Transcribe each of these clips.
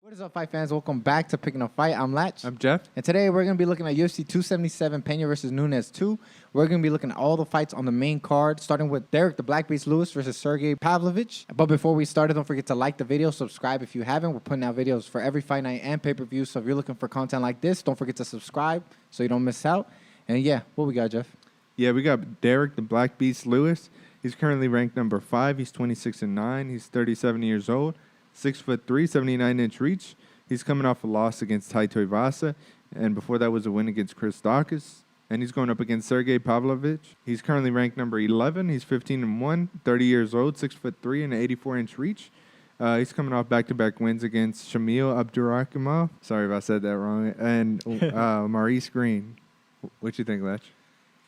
What is up, fight fans? Welcome back to Picking a Fight. I'm Latch. I'm Jeff. And today we're going to be looking at UFC 277, Pena versus Nunes 2. We're going to be looking at all the fights on the main card, starting with Derrick the Black Beast Lewis versus Sergei Pavlovich. But before we start, don't forget to like the video, subscribe if you haven't. We're putting out videos for every fight night and pay-per-view. So if you're looking for content like this, don't forget to subscribe so you don't miss out. And yeah, what we got, Jeff? Yeah, we got Derrick the Black Beast Lewis. He's currently ranked number 5. He's 26-9. He's 37 years old. 6'3", 79-inch reach. He's coming off a loss against Taito Ivasa, and before that was a win against Chris Daukaus. And he's going up against Sergei Pavlovich. He's currently ranked number 11. He's 15-1, 30 years old, 6'3", and an 84-inch reach. He's coming off back-to-back wins against Shamil Abdurakhimov. Sorry if I said that wrong. And Maurice Green. What you think, Lech?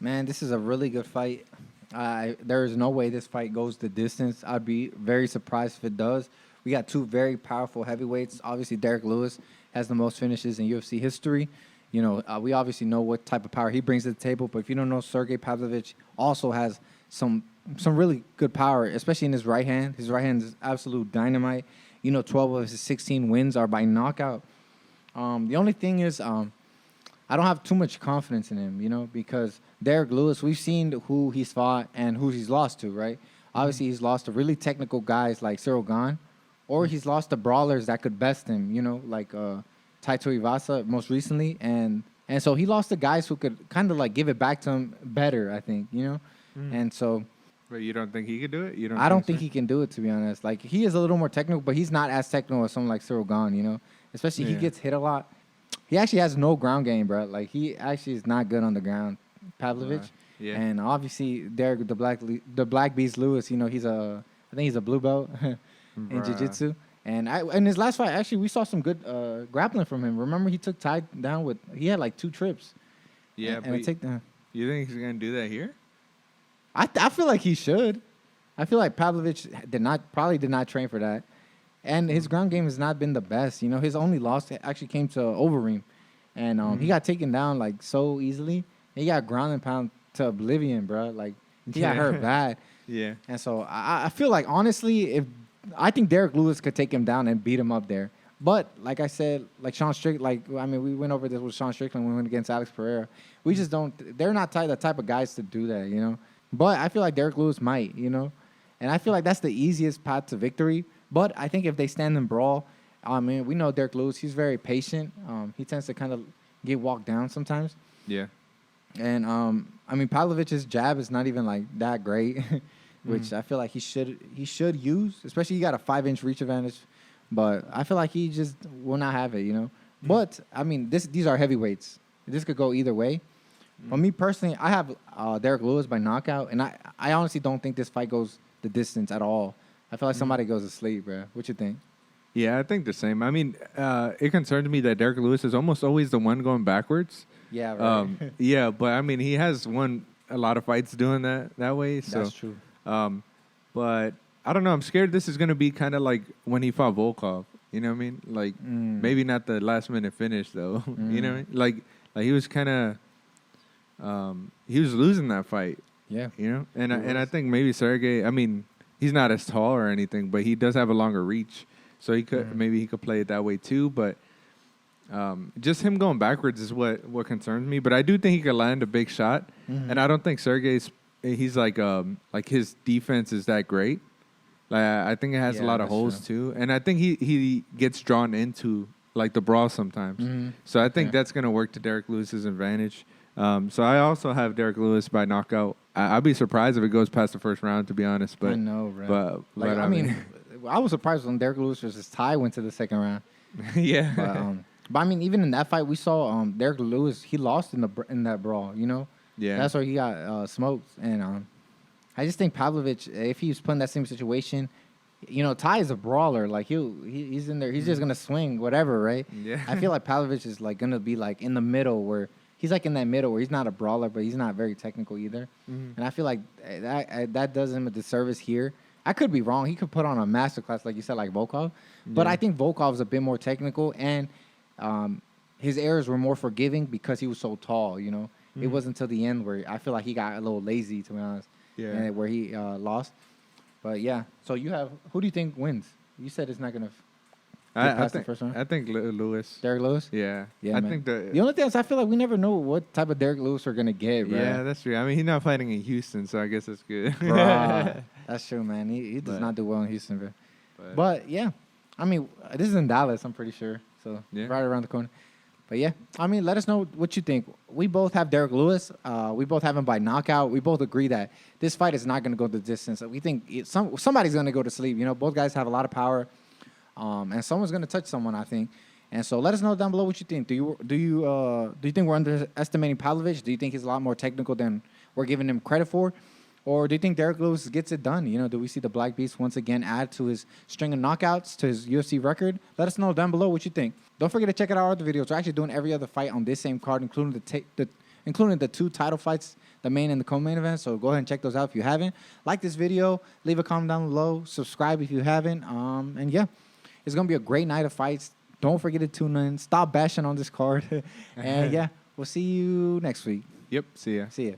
Man, this is a really good fight. There is no way this fight goes the distance. I'd be very surprised if it does. We got two very powerful heavyweights. Obviously, Derrick Lewis has the most finishes in UFC history. You know, we obviously know what type of power he brings to the table. But if you don't know, Sergei Pavlovich also has some really good power, especially in his right hand. His right hand is absolute dynamite. You know, 12 of his 16 wins are by knockout. The only thing is, I don't have too much confidence in him, you know, because Derrick Lewis, we've seen who he's fought and who he's lost to, right? Obviously, he's lost to really technical guys like Cyril Gane. Or he's lost to brawlers that could best him, you know, like Taito Ivasa most recently. And so he lost to guys who could kind of like give it back to him better, I think, you know. And so. But you don't think he could do it? I don't think he can do it, to be honest. Like, he is a little more technical, but he's not as technical as someone like Cyril Gane, you know. Especially he gets hit a lot. He actually has no ground game, bro. Like, he actually is not good on the ground, Pavlovich. Yeah. And obviously, Derrick, the Black Beast Lewis, you know, I think he's a blue belt. In jiu-jitsu. And in his last fight, actually, we saw some good grappling from him. Remember, he took Ty down he had like 2 trips. Yeah, and a takedown. You think he's going to do that here? I feel like he should. I feel like Pavlovich probably did not train for that. And his ground game has not been the best. You know, his only loss actually came to Overeem. And he got taken down like so easily. He got ground and pound to oblivion, bro. Like, he got hurt bad. Yeah. And so I feel like, honestly, I think Derrick Lewis could take him down and beat him up there. But like I said, like Sean Strickland, we went over this with Sean Strickland when we went against Alex Pereira. We just don't. They're not the type of guys to do that, you know. But I feel like Derrick Lewis might, you know, and I feel like that's the easiest path to victory. But I think if they stand and brawl, I mean, we know Derrick Lewis. He's very patient. He tends to kind of get walked down sometimes. Yeah. And I mean, Pavlovich's jab is not even like that great. Which I feel like he should use, especially he got a 5-inch reach advantage, but I feel like he just will not have it, you know. But I mean, these are heavyweights. This could go either way. For me personally, I have Derrick Lewis by knockout, and I honestly don't think this fight goes the distance at all. I feel like somebody goes to sleep, bro. What you think? Yeah, I think the same. I mean, it concerns me that Derrick Lewis is almost always the one going backwards. Yeah, right. Yeah, but I mean, he has won a lot of fights doing that way. So. That's true. But I don't know. I'm scared this is going to be kind of like when he fought Volkov. You know what I mean? Like maybe not the last minute finish though. You know what I mean? Like he was kind of he was losing that fight. Yeah. You know? And I think maybe Sergei, I mean, he's not as tall or anything, but he does have a longer reach. So he could maybe he could play it that way too, but just him going backwards is what concerns me, but I do think he could land a big shot. And I don't think he's like his defense is that great. Like I think it has a lot of holes too, and I think he gets drawn into like the brawl sometimes. So I think that's gonna work to Derrick Lewis's advantage. So I also have Derrick Lewis by knockout. I'd be surprised if it goes past the first round, to be honest. But I know, right? But I mean, I was surprised when Derrick Lewis versus Ty went to the second round. Yeah. But I mean, even in that fight, we saw Derrick Lewis. He lost in that brawl. You know. Yeah, that's where he got smoked, and I just think Pavlovich, if he was put in that same situation, you know, Ty is a brawler. Like he's in there, he's just gonna swing whatever, right? Yeah. I feel like Pavlovich is like gonna be like in the middle where he's like in that middle where he's not a brawler, but he's not very technical either. And I feel like that does him a disservice here. I could be wrong. He could put on a masterclass, like you said, like Volkov, but I think Volkov is a bit more technical, and his errors were more forgiving because he was so tall. You know. It wasn't until the end where I feel like he got a little lazy, to be honest. Yeah. And where he lost. But yeah. So who do you think wins? You said it's not gonna. get past the first round? I think Lewis. Derrick Lewis? Yeah. Yeah, I man. think The only thing is I feel like we never know what type of Derrick Lewis we're going to get, bro. Yeah, that's true. I mean, he's not fighting in Houston, so I guess that's good. Bruh. That's true, man. He does But- not do well in Houston, bro. But, yeah. I mean, this is in Dallas, I'm pretty sure. So, Yeah. right around the corner. But, yeah. I mean, let us know what you think. We both have Derrick Lewis. We both have him by knockout. We both agree that this fight is not going to go the distance. We think somebody's going to go to sleep. You know, both guys have a lot of power. And someone's going to touch someone, I think. And so let us know down below what you think. Do you think we're underestimating Pavlovich? Do you think he's a lot more technical than we're giving him credit for? Or do you think Derrick Lewis gets it done? You know, do we see the Black Beast once again add to his string of knockouts, to his UFC record? Let us know down below what you think. Don't forget to check out our other videos. We're actually doing every other fight on this same card, including the 2 title fights, the main and the co-main event. So go ahead and check those out if you haven't. Like this video, leave a comment down below, subscribe if you haven't. And yeah, it's gonna be a great night of fights. Don't forget to tune in. Stop bashing on this card. And yeah, we'll see you next week. Yep. See ya. See ya.